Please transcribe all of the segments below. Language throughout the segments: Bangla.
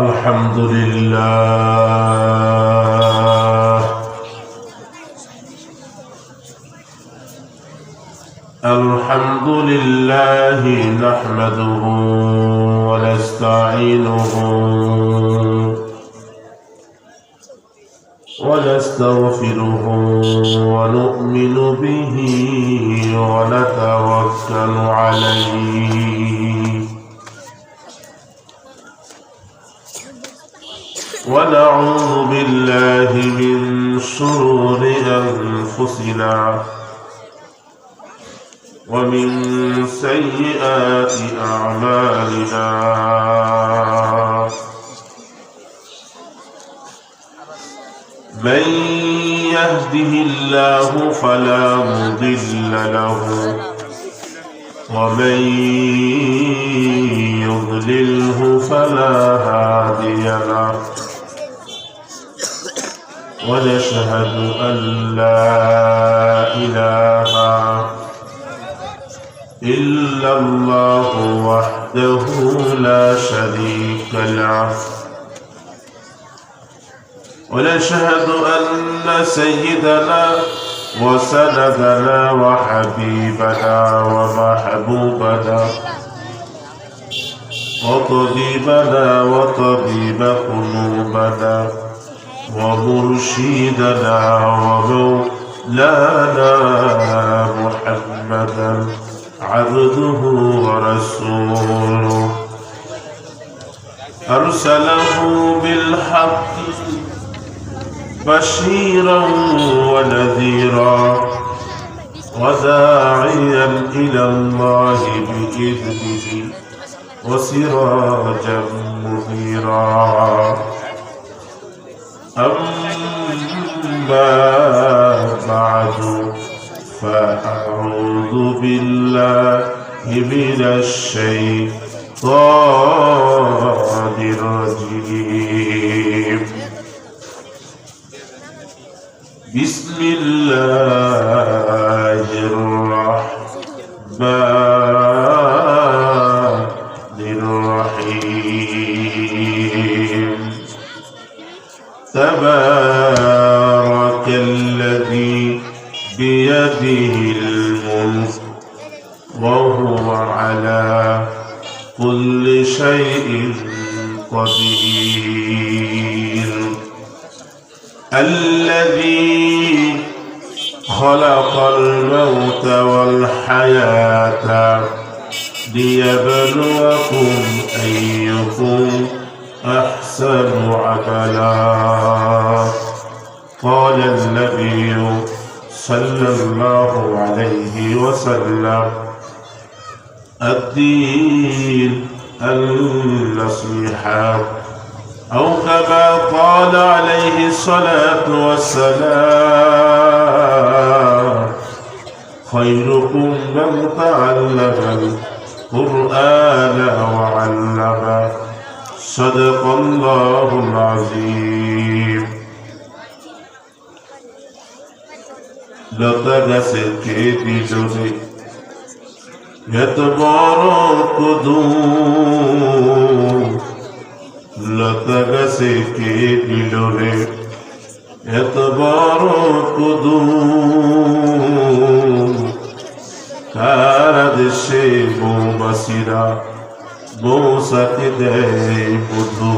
الحمد لله الحمد لله نحمده ونستعينه ونستغفره ونؤمن به ونتوكل عليه ونعوذ بالله من شرور أنفسنا ومن سيئات أعمالنا من يهده الله فلا مضل له ومن يضلله فلا هادي له ونشهد أن لا إله إلا الله وحده لا شريك له ونشهد أن سيدنا وسندنا وحبيبنا ومحبوبنا وطبيبنا وطبيب قلوبنا ومرشدنا ومولانا محمدا عبده ورسوله أرسله بالحق بشيرا ونذيرا وداعيا إلى الله بإذنه وسراجا منيرا أما بعد فأعوذ بالله من الشيطان الرجيم بسم الله الرحمن الرحيم تبارك الذي بيده الملك وهو على كل شيء قدير الذي خلق الموت والحياة ليبلوكم أيكم أحسن عملا قال النبي صلى الله عليه وسلم الدين النصيحة أو كما قال عليه الصلاة والسلام خيركم من تعلم القرآن وعلمه صدق الله العظيم লতা গাছের কে দিল রে এত বড় কদম লতা গাছে কে দিল রে এত বড় কদম কার দেশে মৌমাছিরা মৌসাকে দেয় মধু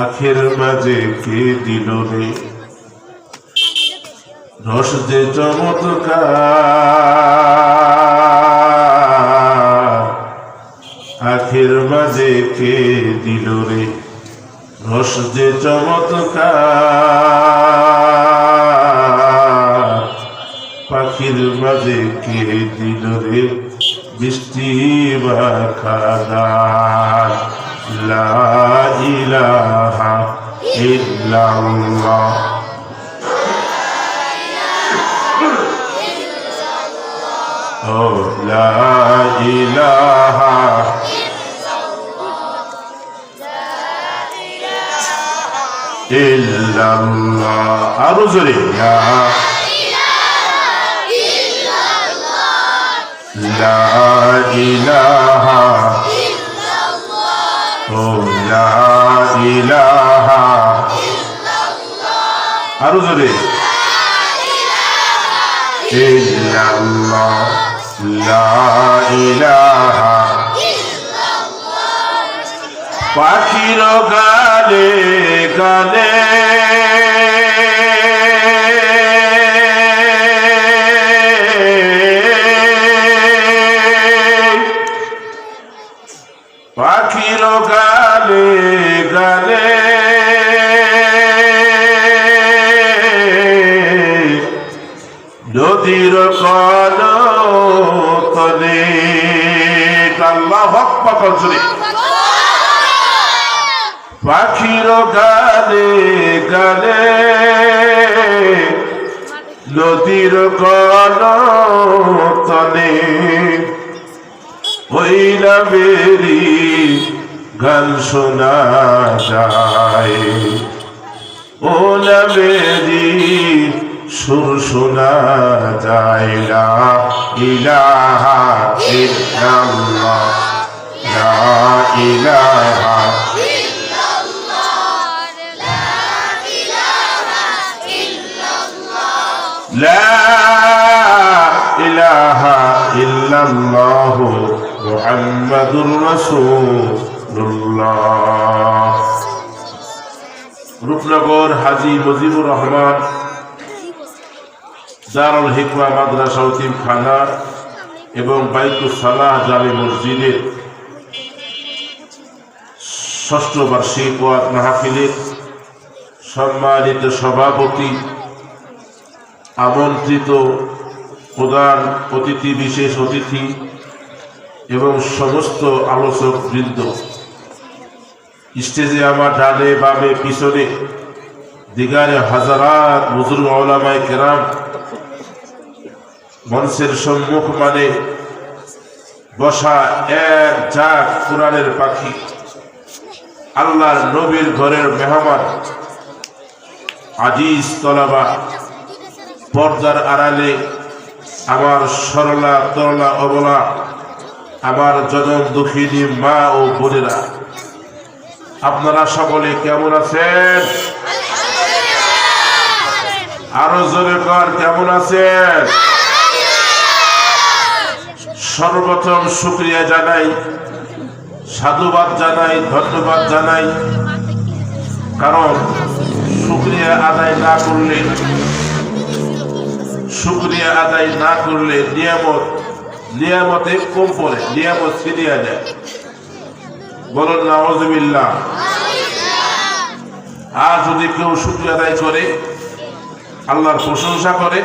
আখের মাঝে কে দিল রে রস যে চমৎকার আখের মাঝে কে দিল রে রস যে চমৎকার পাখির মাঝে কে দিল রে বৃষ্টি বাখানা লা ইলাহা ইল্লাল্লাহ ও লা ইলাহা ইল্লাল্লাহ আরো জোরে লা ইলাহা জোরে ইল্লাল্লাহ লা ইলাহা পাখির গানে গানে পাখির গানে গানে নদীর কল তলে আল্লাহু আকবার জোরে পাখির গানে গানে নদীর কল তলে ওই নামেরই গান শোনা যায় ও নামেরই সুর শোনা যায় লা ইলাহা ইল্লাল্লাহ লা ইলাহা লা ইলাহা ইল্লাল্লাহ মুহাম্মাদুর রাসূলুল্লাহ। রূপনগর হাজী মুজিবুর রহমান দারুল হিকমা মাদ্রাসা ইতিমখানা এবং বাইতুস সালাহ জামে মসজিদের ষষ্ঠ বার্ষিক ওয়াজ মাহফিলের সম্মানিত সভাপতি, আমন্ত্রিত প্রধান অতিথি, বিশেষ অতিথি এবং সমস্ত আলোচক বৃন্দ, স্টেজে আমার ডানে বামে পিছনে দিগারে হাজারাত বুজুর্গ উলামায়ে কেরাম, মঞ্চের সম্মুখ মানে বসা এক ঝাঁক কোরআনের পাখি, আল্লাহর নবীর ঘরের মেহমান, আজিজ তলাবা, পর্দার আড়ালে আমার সরলা তরলা অবলা, আমার জনম দুঃখিনী মা ও বোনেরা, আপনারা সকলে কেমন আছেন? আরো জোরে কর, কেমন আছেন? সর্বপ্রথম শুকরিয়া জানাই, সাধুবাদ জানাই, ধন্যবাদ জানাই, কারণ শুকরিয়া আদায় না করলে নিয়ামতে কম পড়ে, নিয়ামত ছিনিয়ে দেয়। বলুন নাউযুবিল্লাহ। আর যদি কেউ শুকরিয়া আদায় করে, আল্লাহর প্রশংসা করে,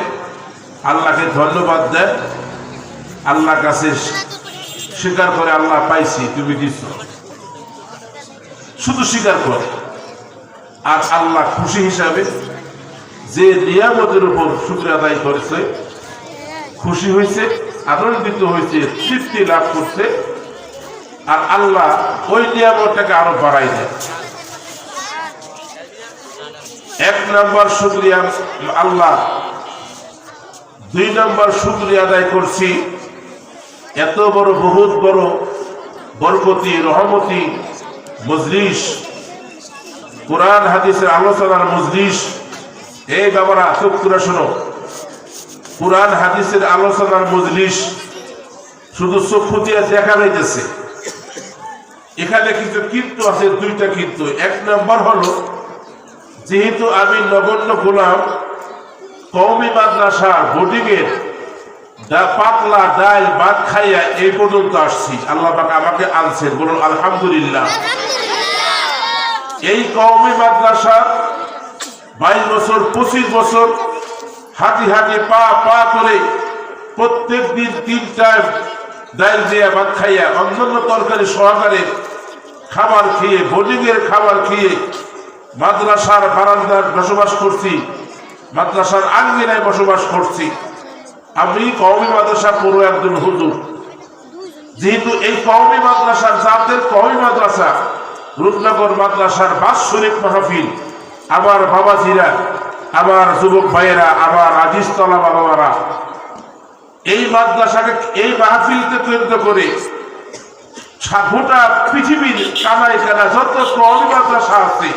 আল্লাহকে ধন্যবাদ দেয়, আল্লাহর কাছে স্বীকার করে আল্লাহ পাইছি তুমি দিচ্ছ, শুধু স্বীকার করে, আর আল্লাহ খুশি হিসাবে যে নিয়ামতের উপর শুকরিয়া আদায় করেছে, খুশি হয়েছে, আনন্দিত হয়েছে, তৃপ্তি লাভ করছে, আর আল্লাহ ওই নিয়ামতটাকে আরো বাড়াই দেয়। এক নম্বর শুকরিয়া আল্লাহ। দুই নম্বর শুকরিয়া আদায় করছি এত বড়, বহুত বড় বরকতি রহমতি মজলিস, কোরআন হাদিসের আলোচনার মজলিস। এই বাবারা চুপ করে শোনো, কোরআন হাদিসের আলোচনার মজলিস শুধু চক্ষু দিয়ে দেখা যাইতেছে। এখানে কিন্তু আছে দুইটা কিন্তু। এক নম্বর হলো, যেহেতু আমি নগণ্য গোলাম, কওমি মাদ্রাসার বোর্ডিংয়ের পাতলা ডাল ভাত খাইয়া এই পর্যন্ত আসছি, আল্লাহ পাক আমাকে আনছেন, বলুন আলহামদুলিল্লাহ। এই কওমি মাদ্রাসা 22 বছর 25 বছর হাঁটি হাঁটি পা পা করে প্রত্যেক দিন 3 টাইম ডাল দিয়ে ভাত খাইয়া, অন্যান্য তরকারি সহকারে খাবার খেয়ে, বোর্ডিংয়ের খাবার খেয়ে মাদ্রাসার বারান্দায় বসবাস করছি, মাদ্রাসার আঙ্গিনায় বসবাস করছি। আমি কওমি মাদ্রাসা পুরো একজন হুজুর। যেহেতু এই কওমি মাদ্রাসার, জাতের কওমি মাদ্রাসা রূপনগর মাদ্রাসার বাৎসরিক মাহফিল, আমার বাবাজিরা, আমার যুবক ভাইয়েরা, আমার আজিজ তলা বাবারা, এই মাদ্রাসাকে, এই মাহফিলকে কেন্দ্র করে গোটা পৃথিবীর কানায় কানা যত কওমি মাদ্রাসা আছে,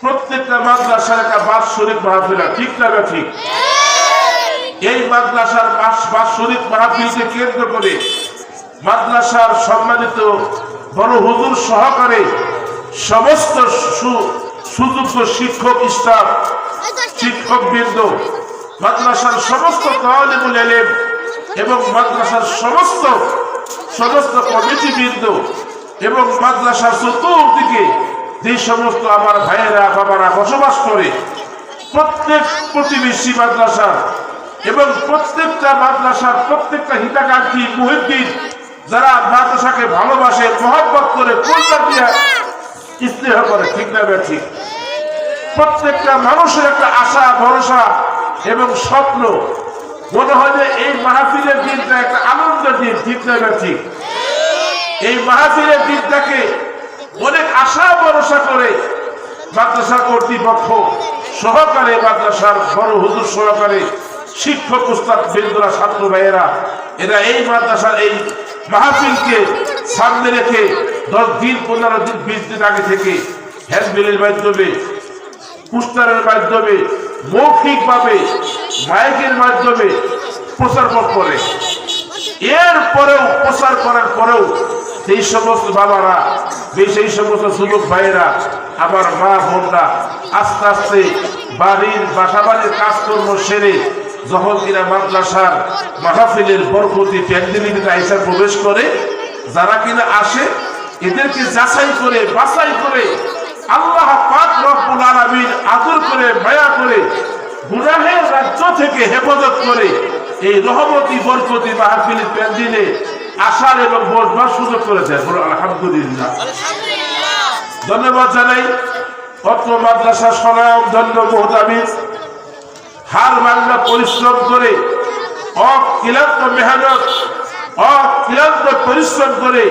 প্রত্যেকটা মাদ্রাসার একটা বাৎসরিক মাহফিল, ঠিক না ঠিক? এই মাদ্রাসার বাৎসরিক মাহফিলকে কেন্দ্র করে মাদ্রাসার সম্মানিত বড় হুজুর সহকারে সমস্ত সুযোগ্য শিক্ষক স্টাফ, শিক্ষকবৃন্দ, মাদ্রাসার সমস্ত তালিবুল ইলম এবং মাদ্রাসার সমস্ত কমিটিবৃন্দ এবং মাদ্রাসার চতুর্দিকে যে সমস্ত আমার ভাইয়েরা বাবারা বসবাস করে, প্রত্যেক প্রতিবেশী মাদ্রাসার এবং প্রত্যেকটা মাদ্রাসার প্রত্যেকটা হিতাকাঙ্ক্ষী মুহিদ্দিন যারা মাদ্রাসাকে ভালোবাসে, মহব্বত করে, কল্যাণ দিয়ে স্নেহ করে, ঠিক না ঠিক? প্রত্যেকটা মানুষের একটা আশা, ভরসা এবং স্বপ্ন, মনে হয় যে এই মাহফিলের দিনটা একটা আনন্দের দিন, ঠিক না ঠিক? এই মাহফিলের দিনটাকে অনেক আশা ভরসা করে মাদ্রাসা কর্তৃপক্ষ সহকারে, মাদ্রাসার বড় হুজুর সহকারে, শিক্ষক উস্তাদ বৃন্দরা, ছাত্র ভাইয়েরা, এরা এই মাদ্রাসার এই মাহফিলকে সামনে রেখে 10 দিন, 15 দিন, 20 দিন আগে থেকে হ্যান্ডবিলের মাধ্যমে, পোস্টারের মাধ্যমে, মৌখিকভাবে, মাইকের মাধ্যমে প্রচার করে। এরপরেও প্রচার করার পরেও সেই সমস্ত বাবারা, সেই সমস্ত যুবক ভাইয়েরা, আমার মা বোনরা আস্তে আস্তে বাসাবাড়ির কাজকর্ম সেরে যখন কিনা মাদ্রাসার মাহফিলের বরকতি প্যান্ডেলিতে আইসা প্রবেশ করে, যারা কিনা আসে এদেরকে যাচাই করে, বাছাই করে, আল্লাহ পাক রব্বুল আলামিন আদর করে, মায়া করে, গুনাহের রাজ্য থেকে হেফাজত করে এই রহমতি বরকতি মাহফিলের প্যান্ডেলে আসার এবং বসবার সুযোগ করে দেয়। বলো আলহামদুলিল্লাহ। ধন্যবাদ জানাই অত্র মাদ্রাসা স্বনাম ধন্য মুহতামিম, হার মাংলা পরিশ্রম করে, অক্লান্ত মেহনত, অক্লান্ত পরিশ্রম করে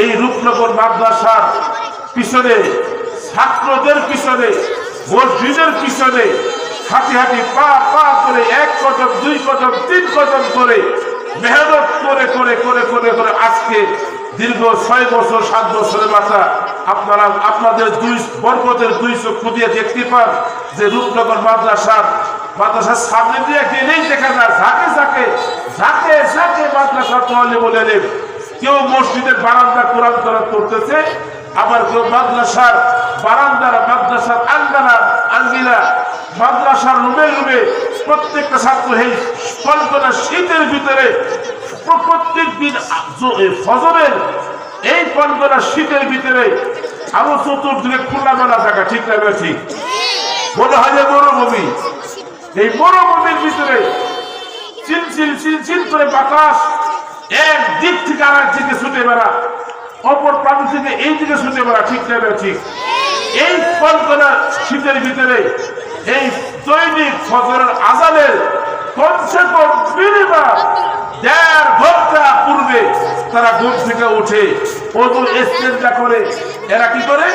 এই রূপনগর মাদ্রাসার পিছনে, ছাত্রদের পিছনে, মসজিদের পিছনে হাঁটি হাঁটি পা পা করে 1 কদম 2 কদম 3 কদম করে মেহনত করে করে করে করে করে আজকে দীর্ঘ 6 বছর 7 বছরের মাথা আপনারা আপনাদের বরকতের 2 চক্ষু দিয়ে দেখতে পান যে রূপনগর মাদ্রাসার সামনে দিয়ে গেলেই দেখা যায় ঝাঁকে মাদ্রাসা তোয়ালে বলে নেব। কেউ মসজিদের বারান্দা কোরআন তেলাওয়াত করতেছে, আবার কেউ মাদ্রাসার বারান্দার, মাদ্রাসার আঙ্গিনা, মাদ্রাসার রুমে প্রত্যেকটা ছাত্র এই কল্পনা শীতের ভিতরে প্রত্যেক দিন ফজরের এই কল্পনা শীতের ভিতরে আরো চতুর্দিকে খোলামেলা জায়গা, ঠিক না ঠিক? মনে হয় যে মরুভূমি, এই মরুভূমির ভিতরে চিনচিল করে বাতাস এক দিক থেকে আর এক দিকে ছুটে বেড়া, অপর প্রান্ত থেকে এই দিকে ছুটে বেড়া, ঠিক না ঠিক? এই কল্পনা শীতের ভিতরে এই দৈনিক ফজরের আজানের কমসে কম মিনিমাম 1.5 ঘন্টা পূর্বে তারা ঘুম থেকে উঠে ওযু ইস্তেনজা করে, এরা কি করে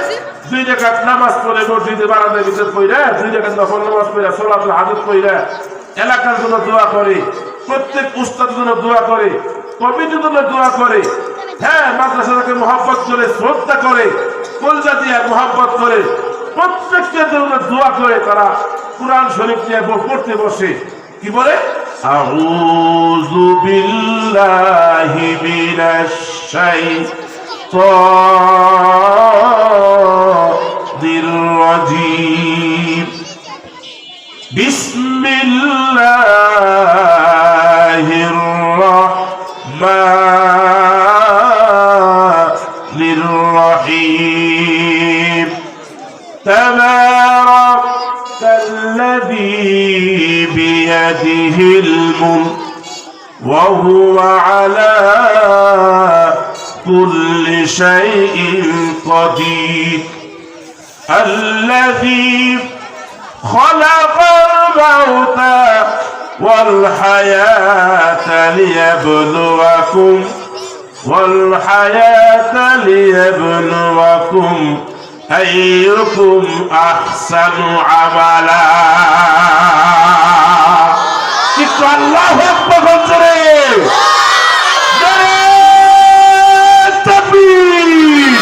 2 রাকাত নামাজ পড়ে মসজিদে বারান্দায় ভিতর কইরা 2 রাকাত নফল নামাজ পড়ে সালাতুল হাজত কইরা এলাকার জন্য দোয়া করে, প্রত্যেক উস্তাদের জন্য দোয়া করে, কমিটির জন্য দোয়া করে, হ্যাঁ মাদ্রাসাকে মহব্বত করে, শ্রদ্ধা করে, কলজা দিয়ে মহব্বত করে, প্রত্যেকটা জন্য দোয়া করে তারা কুরআন শরীফ নিয়ে পড়তে বসে। কি বলে? আউযু বিল্লাহি মিনাশ শাইতানির রাজীম। বিসমিল্লাহির রাহমানির রাহিম। তাবারাকাল্লাযী বিয়াদিহিল মুলক ওয়া হুয়া আলা কুল্লি শাইইন কাদির। আল্লাযী খালাকাল মাউতা ওয়াল হায়াতা লিয়াবলুয়াকুম আইয়ুকুম আহসানু আমালা। একটু আল্লাহু আকবার জোরে নারে তাকবীর,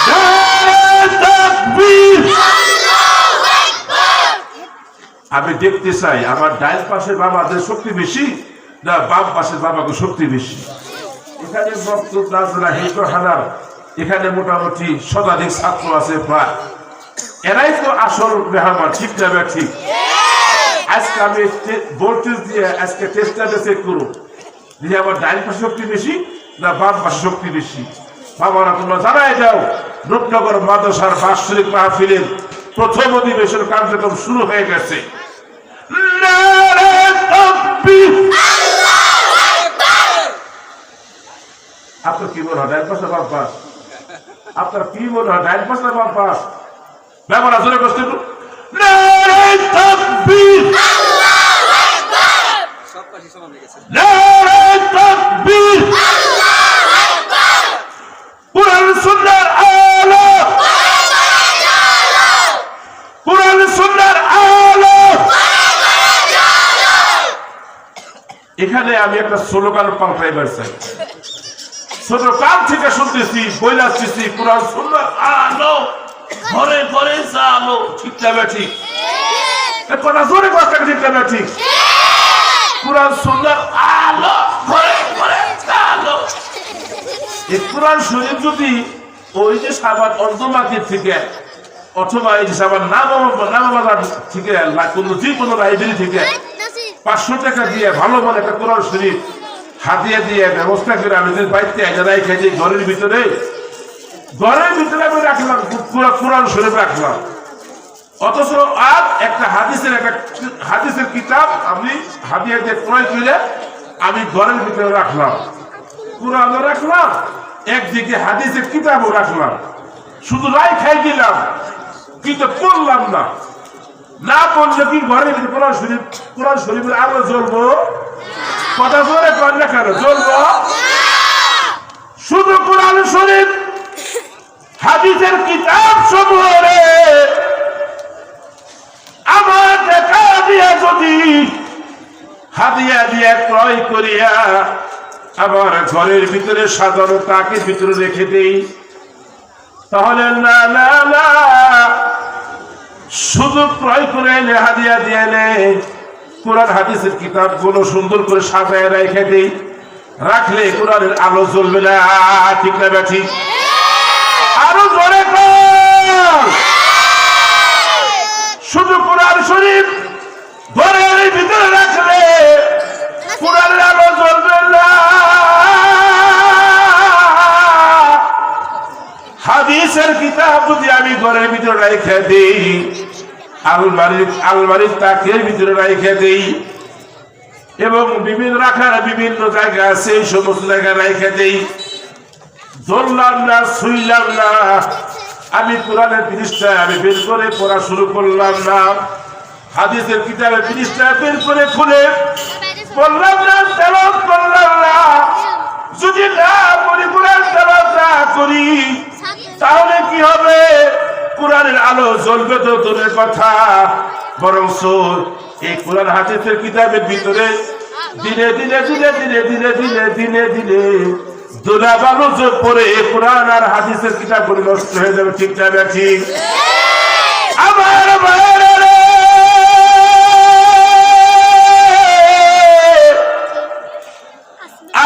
নারে তাকবীর। দেখতে চাই আমার ডাইন পাশের বাবাদের শক্তি বেশি না বাম পাশের বাবাকে শক্তি বেশি। এখানে এখানে মোটামুটি শতাধিক ছাত্র আছে প্রায়, এরাই তো আসল মেহমান, ঠিক যাবে ঠিক। আজকে আমি ভোল্টেজ দিয়ে আজকে টেস্টটা চেক করুন যে আমার ডাইন পাশে শক্তি বেশি না বাম পাশে শক্তি বেশি। বাবারা তোমরা জানাই দাও, রূপনগর মাদ্রাসার বাৎসরিক মাহফিলের প্রথম অধিবেশন কার্যক্রম শুরু হয়ে গেছে। আপনার কি মনে হয় ডাইন পাশে বাম পাশ? আপনার কি মনে হয় ডাইন পাশে বাম পাশ? বাবারা জোরে কষ্ট করুন। নারে তাকবীর, নারে তাকবীর, কুরআন সুন্নাহর আলো, কুরআন সুন্নাহর আলো। এখানে আমি একটা স্লোগান পাল্টাইবার চাই। ছোট কাল থেকে শুনতেছি, বইলা আসতেছি, কুরআন সুন্নাহর আলো, ঘরে ঘরে আলো, ঠিক না ঠিক? কথা জোরে কথা, ঠিক না ঠিক? কুরআন সুন্নাহর আলো, ঘরে ঘরে আলো। এই কুরআন শরীফ যদি ওই যে সাবান অন্তমাকে থেকে অথবা এই যে সাবান নামাবাজার থেকে যে কোনো লাইব্রেরি থেকে 500 টাকা দিয়ে ভালো মানে একটা কোরআন শরীফ হাতিয়ে দিয়ে ব্যবস্থা করে আমি যে বাড়িতে এজারাই খাইছি ঘরের ভিতরে আমি রাখলাম, কোরআন শরীফ রাখলাম। অথচ আর একটা হাদিসের কিতাব আমি হাতিয়ে দিয়ে ক্রয় করে আমি ঘরের ভিতরে রাখলাম, কোরআনও রাখলাম, একদিকে হাদিসের কিতাবও রাখলাম, শুধু রাই খাই দিলাম কিন্তু পড়লাম না। না পড়লে কি ঘরে কোরআন শরীফের আলো জ্বলবো? কথা জোরে কর না কেন, জ্বলবো? শুধু কোরআন শরীফ হাদিসের কিতাব সমূহে আমার টাকা দিয়া যদি হাদিয়া দিয়া ক্রয় করিয়া আমার ঘরের ভিতরে সাজানো তাকে ভিতরে রেখে দেই, তাহলে না না না, শুধু ক্রয় করে এনে হাদিয়া দিয়ে এনে কোরআন হাদিসের কিতাব গুলো সুন্দর করে সাজায় রেখে দেই, রাখলে কোরআনের আলো জ্বলবে না, ঠিক না ঠিক? আরো জোরে কর। শুধু কোরআন শরীফ ঘরের ভিতরে রাখলে কোরআনের আলো জ্বলবে না, হাদিসের কিতাব যদি আমি ঘরের ভিতরে রেখে দেই, আলমারির তাকের ভিতরে রেখে দেই, এবং বিভিন্ন জায়গা আছে, এই সমস্ত জায়গায় রেখে দেই, ধরলাম না, শুইলাম না, আমি কোরআনের পৃষ্ঠা আমি বের করে পড়া শুরু করলাম না, হাদিসের কিতাবের পৃষ্ঠা বের করে খুলে পড়লাম না, তেলাওয়াত করলাম না, যদি না পড়ি কোরআন তেলাওয়াত না করি, তাহলে কি হবে? কোরআনের আলো জ্বলবে তো দূরের কথা, বরং এই কোরআন হাদিসের কিতাবের ভিতরে দিনে দিনে দিনে দিনে দিনে দিনে দিনে দিনে দুলাব আলো পরে কোরআন আর হাদিসের কিতাবগুলো নষ্ট হয়ে যাবে, ঠিক না ঠিক? আমার ভাইয়েরা,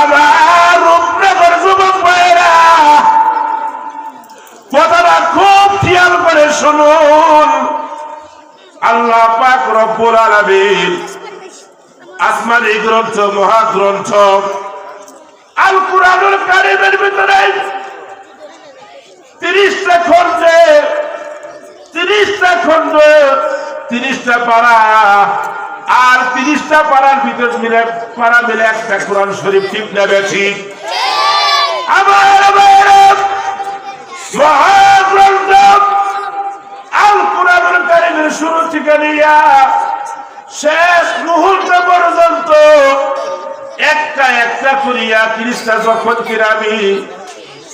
আমার রূপনগর যুবক ভাইয়েরা, কথাটা খুব খেয়াল করে শুনুন। আল্লাহ পাক রব্বুল আলামিন আসমানী গ্রন্থ, মহাগ্রন্থ আল কুরআনুল কারীমের ভিতরে 30টা খণ্ডে 30টা খণ্ড 30টা পারা, আর 30টা পারার ভিতর পারা মিলে একটা কোরআন শরীফ, ঠিক না ঠিক? আমার মহাগ্রন্থ আল কুরআনুল কারীমের শুরু থেকে নিয়ে শেষ মুহূর্ত পর্যন্ত একটা একটা করিয়া 30টা যখন কিনা আমি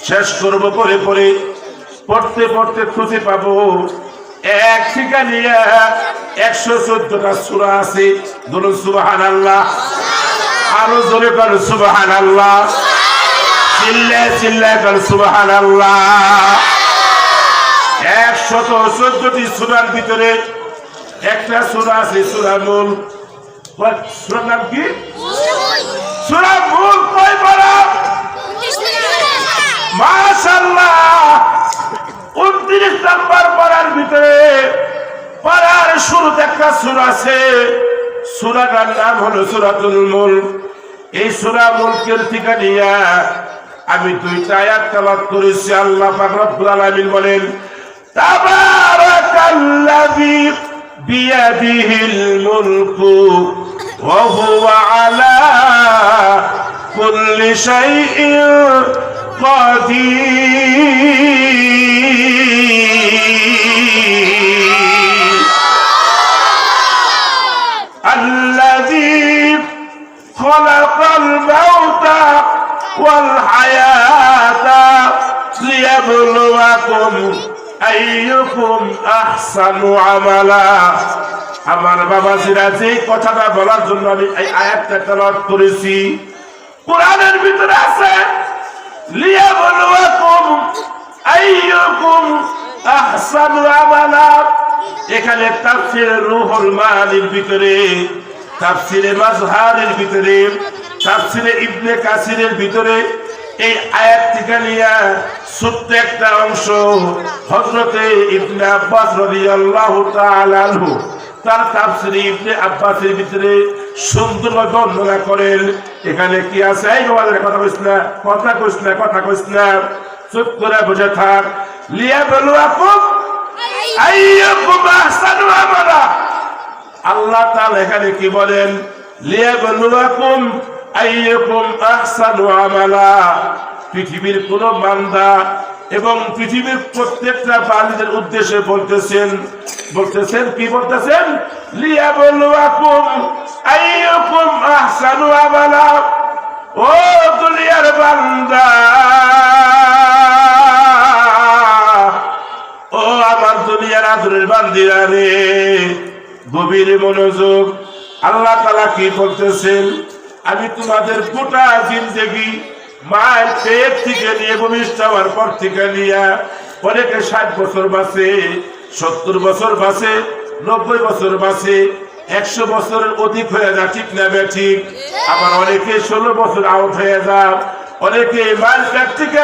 শেষ করবো, পরে পরে পড়তে পড়তে খুঁজে পাবো এক থেকে নিয়ে 114টা সূরা আছে। বলুন সুবহানাল্লাহ, আরো জোরে বলুন সুবহানাল্লাহ, চিল্লায় চিল্লায় বলুন সুবহানাল্লাহ। 114টি সূরার ভিতরে একটা সূরা আছে সূরা মুলক। সূরার নাম কি? সূরা মুলক। কয় পারা? মাশাআল্লাহ 29 নম্বর পারার ভিতরে পারার শুরুতে একটা সূরা আছে, সূরাটার নাম হলো সূরাতুল মুলক। এই সূরা মুলকের থেকে নিয়ে আমি দুইটা আয়াত তেলাওয়াত করেছি। আল্লাহ পাক রব্বুল আলামিন বলেন, তাবারাকাল্লাযী বিয়াদিহিল মুলকু ওয়া হুয়া আলা কুল্লি শাইইন কাদির আল্লাযী খালাকাল মাউতা ওয়াল হায়াতা লিয়াবলুয়াকুম আইয়ুকুম আহসানু আমালা। আমার বাবাজিরা, যে কথাটা বলার জন্য আমি এই আয়াতটা তেলাওয়াত করেছি, কোরআনের ভিতরে আছে লিয়াবলুয়াকুম আইয়ুকুম আহসানু আমালা। এখানে তাফসীরে রুহুল মানির ভিতরে, তাফসীরে মাজহারের ভিতরে, তাফসীরে ইবনে কাসিরের ভিতরে এই আয়াত থেকে নিয়ে ছোট্ট একটা অংশ হযরতে ইবনে আব্বাস রাদিয়াল্লাহু তাআলা আনহু তার তাফসীরে ইবনে আব্বাসের ভিতরে সুন্দরভাবে বর্ণনা করেন। এখানে কি আছে? এই বাবাদের কথা কইছ না, কথা কইছ না, চুপ করে বসে থাক। লিয়াবলুয়াকুম আইয়ুকুম আহসানু আমালা। আল্লাহ তাআলা এখানে কি বলেন? লিয়াবলুয়াকুম আইয়ুকুম আহসানু আমালা। পৃথিবীর কোন বান্দা এবং পৃথিবীর প্রত্যেকটা বান্দাদের উদ্দেশ্যে বলতেছেন কি বলতেছেন? লিয়াবলুয়াকুম আইয়ুকুম আহসানু আমালা। ও দুনিয়ার বান্দা, ও আমার দুনিয়ার আদরের বান্দিরা রে, গভীর মনোযোগ। আল্লাহ তাআলা কি বলতেছেন? আমি তোমাদের গোটা জিন্দেগি মায়ের পেট থেকে নিয়ে ভূমিষ্ঠ হওয়ার পর থেকে নিয়ে অনেকে 60 বছর বাঁচে, 70 বছর বাঁচে, 90 বছর বাঁচে, 100 বছরের অধিক হয়ে যায়, ঠিক না ঠিক? আবার অনেকে 16 বছর আউট হয়ে যায়, অনেকে মায়ের পেট থেকে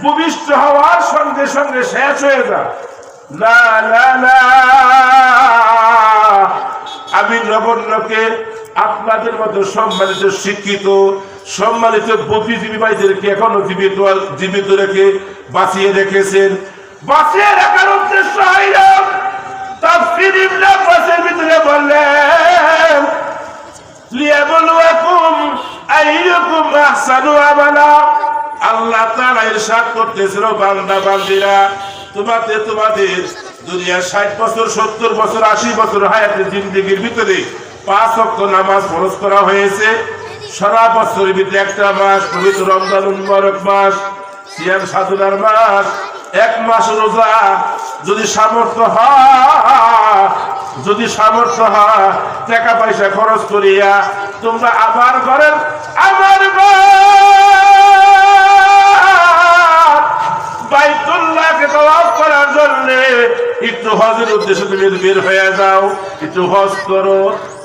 ভূমিষ্ঠ হওয়ার সঙ্গে সঙ্গে শেষ হয়ে যায়। না না না, আমি নগণ্যকে আপনাদের মতো সম্মানিত শিক্ষিত সম্মানিত বুদ্ধিজীবী ভাইদেরকে এখনো জীবিত রেখে বাঁচিয়ে রেখেছেন। বাঁচিয়ে রাখার উদ্দেশ্য হইল তাফসীর ইবনে আব্বাসের ভিতরে বললেন লিয়াবলুয়াকুম আইয়ুকুম আহসানু আমালা। আল্লাহ তাআলা ইরশাদ করতেছেন, বান্দা বান্দিরা, তোমাদের দুনিয়ার 60 বছর 70 বছর 80 বছর হায়াতের জিন্দেগির ভিতরে 5 ওয়াক্ত নামাজ ফরজ করা হয়েছে। সারা বছরের ভিতরে একটা মাস পবিত্র রমজানুল মুবারক মাস, সিয়াম সাধনার মাস, 1 মাস রোজা। যদি সামর্থ্য হয় টাকা পয়সা খরচ করিয়া তোমরা আমার ঘরের বাইতুল্লাহকে তাওয়াফ করার জন্য একটু হজের উদ্দেশ্যে তুমি বের হয়ে যাও, একটু হজ করো।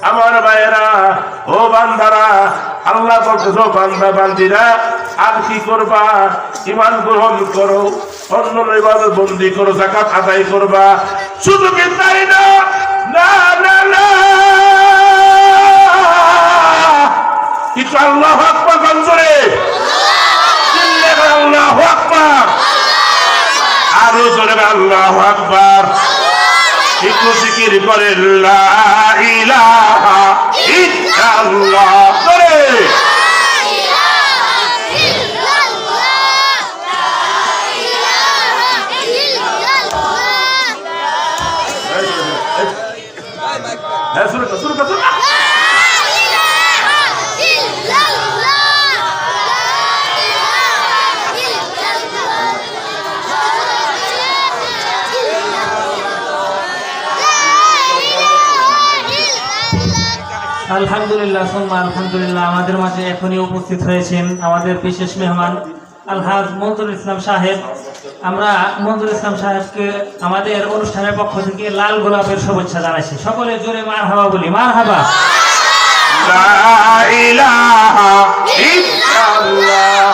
আমার ভাইয়েরা, ও বান্দারা, আল্লাহ বলতেছে, বান্দা বান্দিরা, আর কি করবা? ঈমান গ্রহণ করো, অন্য ইবাদত বন্দি করো, যাকাত আদায় করবা। শুধু কি তাই না? না না না, একটু আল্লাহু আকবার বলরে, আল্লাহু আকবার, আরো জোরে আল্লাহু আকবার। একটু জিকির করে লা ইলাহা ইল্লাল্লাহ করে। আলহামদুলিল্লাহ, আলহামদুলিল্লাহ। আমাদের মাঝে এখনই উপস্থিত হয়েছেন আমাদের বিশেষ মেহমান আলহাজ মঞ্জুর ইসলাম সাহেব। আমরা মঞ্জুর ইসলাম সাহেবকে আমাদের অনুষ্ঠানের পক্ষ থেকে লাল গোলাপের শুভেচ্ছা জানাচ্ছি। সকলে জোরে মারহাবা বলি, মারহাবা। লা ইলাহা ইল্লাল্লাহ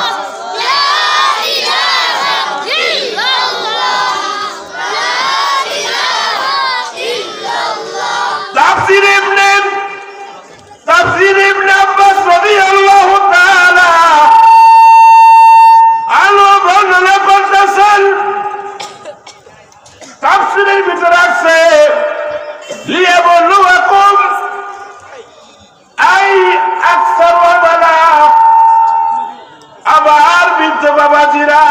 তাফসীর ইবনে আব্বাস রাদিয়াল্লাহু তাআলা আলো বর্ণনা করতেছেন। তাফসীরের ভিতরে আছে লিয়াবলুয়াকুম আই আকসার ওয়ালা। আবার বৃদ্ধ বাবাজিরা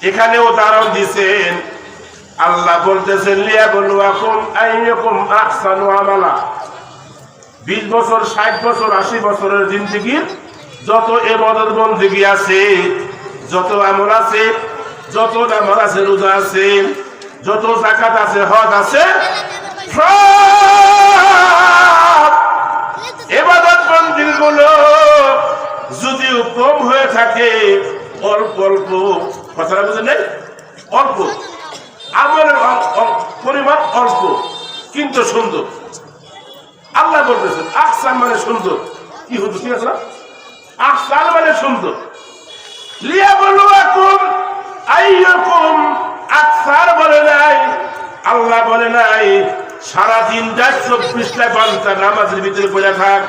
এখানে উদাহরণ দিয়েছেন। আল্লাহ বলতেছেন লিয়াবলুয়াকুম আইয়াকুম আহসানু আমালা। 20 বছর, 60 বছর, 80 বছরের জিন্দেগির যত ইবাদত বন্দেগী আছে, যত আমল আছে, যত নামাজ আছে, রোজা আছে, যত যাকাত আছে, হজ আছে, সব ইবাদত বন্দেগীগুলো যদি কম হয়ে থাকে, অল্প অল্প, কথাটা বুঝেন নাই, অল্প আমলের পরিমাণ অল্প কিন্তু সুন্দর। আল্লাহ বলতেছেন আহসান মানে সুন্দর। কি হতো ঠিক আছে না? আহসান মানে সুন্দর। লিয়াবলুয়াকুম আইয়াকুম আকসার বলে নাই, আল্লাহ বলে নাই সারাদিন 24টা ঘন্টা নামাজের ভিতরে পড়ে থাক।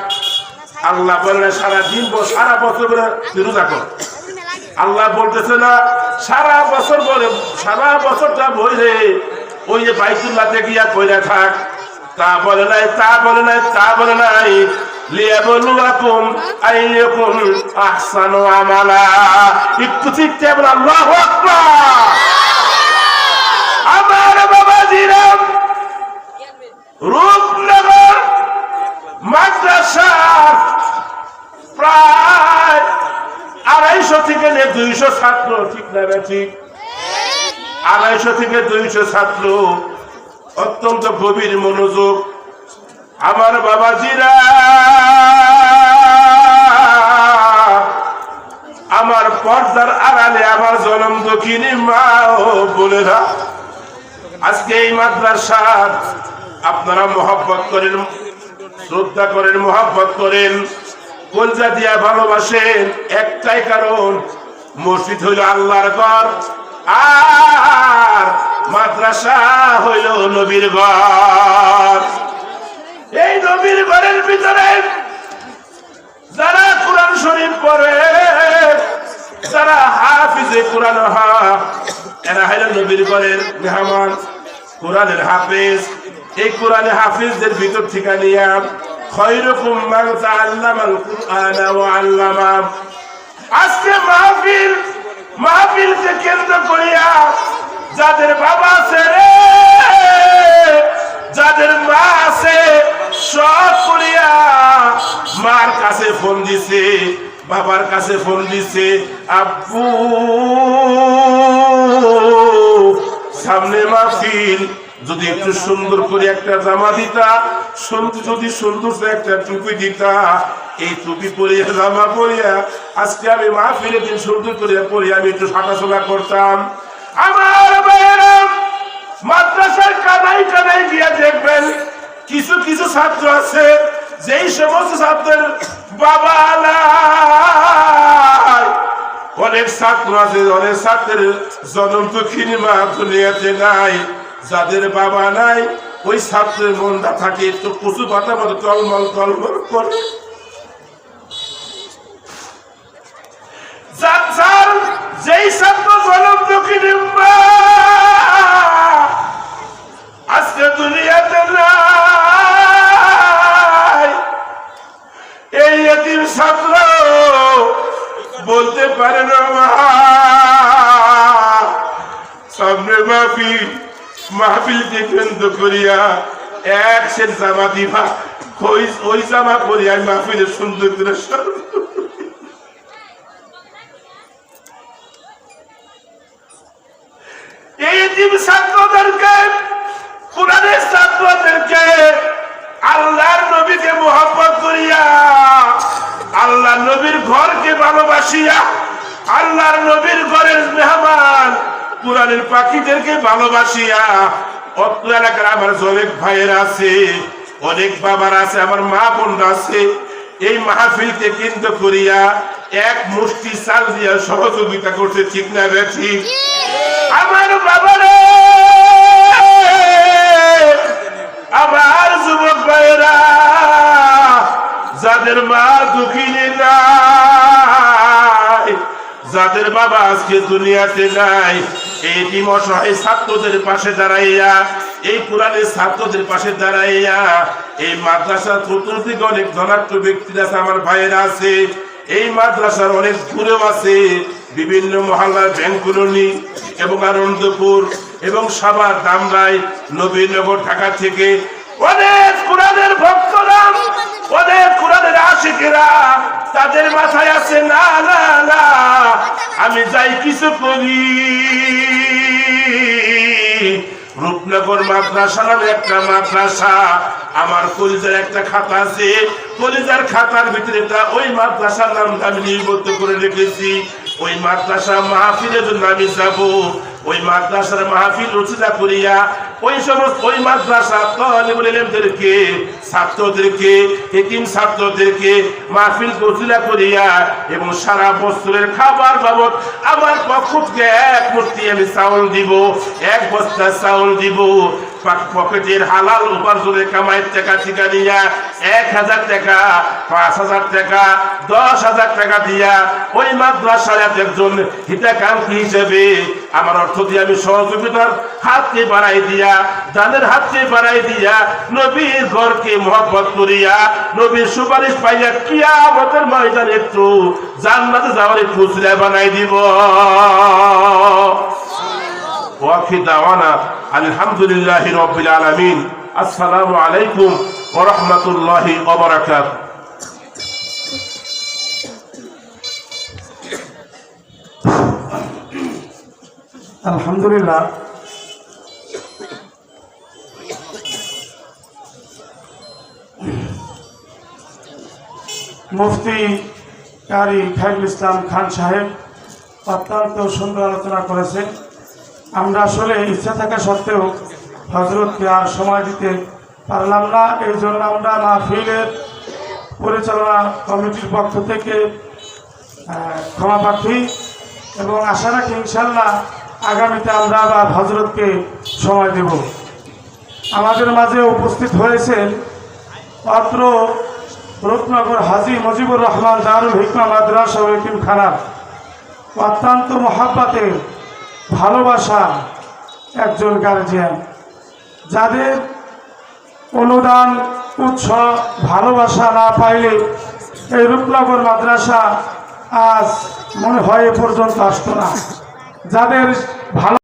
আল্লাহ বলে না সারাদিন সারা বছর রোজা কর। আল্লাহ বলতেছে না সারা বছর বলে, সারা বছরটা বলে ওই যে বাইতুল্লাহতে গিয়া পড়ে থাক। তা বলে নাই, তা বলে নাই, তা বলে নাই। লিয়াবলুয়াকুম আইয়াকুম আহসানু আমালা। একটু চিৎকার বলে আল্লাহু আকবার। আমার বাবাজিরা, রূপনগর মাদ্রাসা প্রায় 250 থেকে 200 ছাত্র, ঠিক না ঠিক? 250 থেকে 200 ছাত্র, অত্যন্ত গভীর মনোযোগ। আমার বাবাজিরা, আমার পর্দার আড়ালে আমার জনম দক্ষিণী মা ও বোনেরা, আজকে এই মাদ্রাসার আপনারা মহব্বত করেন, শ্রদ্ধা করেন, মহব্বত করেন, কলজা দিয়া ভালোবাসেন। একটাই কারণ, মসজিদ হইল আল্লাহর ঘর আর মাদ্রাসা হইল নবীর ঘর। এই নবীর ঘরের ভিতরে যারা কোরআন শরীফ পড়ে, যারা হাফিজে কোরআন হয়, এরা হইল নবীর ঘরের মেহমান, কোরআনের হাফেজ। এই কোরআনে হাফিজদের ভিতর থেকে নিয়া খায়রুকুম মান তাআল্লামাল কুরআনা ওয়া আল্লামা। আজকে মাহফিলকে কেন্দ্র করিয়া যাদের বাবা আছে রে, যাদের মা আছে, সব করিয়া মার কাছে ফোন দিছে, বাবার কাছে ফোন দিছে, আব্বু সামনে মাহফিল, যদি একটু সুন্দর করে একটা জামা দিতা, যদি সুন্দর একটা টুপি দিতা, এই টুপি পরিয়া জামা পরিয়া আজকে আমি মাহফিলের দিন সুন্দর করে পরিয়া আমি একটু হাঁটাচলা করতাম। আমার ভাইয়েরা, মাদ্রাসার কানাই কানাই গিয়া দেখবেন কিছু কিছু ছাত্র আছে, যেই সমস্ত ছাত্রের বাবা নাই। অনেক ছাত্র আছে, অনেক ছাত্রের জনম দক্ষিণী মা দুনিয়াতে নাই। যাদের বাবা নাই, ওই ছাত্রের মনটা থাকে একটু কচু পাতা মতো টলমল টলমল করে। যেই ছাত্র জনম দক্ষিণী মা আজকে দুনিয়াতে নাই, এই এতিম ছাত্র বলতে পারে না মা সামনে মাহফিলকে কেন্দ্র করিয়া এক সেট জামা দিবা, ওই জামা পরিয়া মাহফিলের সুন্দর করে এই ছাত্রদেরকে, কোরআনের ছাত্রদেরকে আল্লাহর নবীকে মহব্বত করিয়া আল্লাহ নবীর ঘরকে ভালোবাসিয়া, আল্লাহর নবীর ঘরের মেহমান কোরআনের পাখিদেরকে ভালোবাসিয়া, অত্র এলাকার আমার অনেক ভাইয়েরা আছে, অনেক বাবার আছে, আমার মা বোনরা আছে, এই মাহফিলকে কেন্দ্র করিয়া এক মুষ্টি চাল দিয়া সহযোগিতা করতে, ঠিক না বেঠি? আমার বাবারে, আমার যুবক ভাইয়েরা, যাদের মা দুঃখিনী নাই, যাদের বাবা আজকে দুনিয়াতে নাই, এই অসহায় ছাত্রদের পাশে দাঁড়াইয়া, এই কোরআনের ছাত্রদের পাশে দাঁড়াইয়া, এই মাদ্রাসার চতুর্দিকে অনেক ধনাঢ্য ব্যক্তিরা আছে, আমার ভাইয়েরা আছে, এই মাদ্রাসার অনেক দূরেও আছে, বিভিন্ন মহল্লার ব্যাংকগুলি এবং আনন্দপুর এবং সাভার, দামরাই, নবীনগর, ঢাকা থেকে অনেক কোরআনের ভক্তরা, অনেক কোরআনের আশিকেরা, তাদের মাথায় আছে না না না, আমি যাই কিছু করি, রূপনগর মাদ্রাসা নামে একটা মাদ্রাসা, আমার কলিজার একটা খাতা আছে, কলিজার খাতার ভিতরে ওই মাদ্রাসার নামটা আমি নিবদ্ধ করে রেখেছি। ওই মাদ্রাসা মাহফিলের জন্য আমি যাব, ওই মাদ্রাসার মাহফিল রচনা করিয়া ওই সমস্ত ওই মাদ্রাসা তালিবুল ইলমদেরকে, ছাত্রদেরকে, এতিম ছাত্রদেরকে মাহফিল রচনা করিয়া এবং সারা বছরের খাবার বাবদ আমার পক্ষ থেকে এক মুঠি আমি চাউল দিব, এক বস্তা চাউল দিব, পকেটের হালাল উপার্জনের কামাইয়ের টাকা ঠিকা দিয়া 1000 টাকা, 5000 টাকা, 10,000 টাকা দিয়া ওই মাদ্রাসার একজন হিতাকাঙ্ক্ষী হিসেবে আমার অর্থ দিয়ে আমি সহযোগিতার হাতকে বাড়াই দিয়া, দানের হাতকে বাড়াই দিয়া, নবীর ঘরকে মহব্বত করিয়া, নবীর সুপারিশ পাইয়া কিয়ামতের ময়দানে একটু জান্নাতে যাওয়ার একটু উসিলা বানাই দিব। ওয়াফি দাওয়ানা আলহামদুলিল্লাহি রাব্বিল আলামিন। আসসালামু আলাইকুম ওয়া রাহমাতুল্লাহি ওয়া বারাকাতুহু। আলহামদুলিল্লাহ, মুফতি কারি খায়রুল ইসলাম খান সাহেব অত্যন্ত সুন্দর আলোচনা করেছেন। আমরা আসলে ইচ্ছা থাকা সত্ত্বেও হযরতকে আর সময় দিতে পারলাম না, এই জন্য আমরা মাহফিলের পরিচালনা কমিটির পক্ষ থেকে ক্ষমা প্রার্থী এবং আশা রাখি ইনশাল্লাহ আগামীতে আমরা আবার হযরতকে সময় দেব। আমাদের মাঝে উপস্থিত হয়েছেন অত্র রূপনগর হাজী মুজিবুর রহমান দারুল হিকমা মাদ্রাসা ও এতিমখানার অত্যন্ত মহাব্বতের ভালোবাসার একজন গার্জিয়ান, যাদের অনুদান, উৎস, ভালোবাসা না পাইলে এই রূপনগর মাদ্রাসা আজ মনে হয় এ পর্যন্ত আসতো না। যাদের ভালো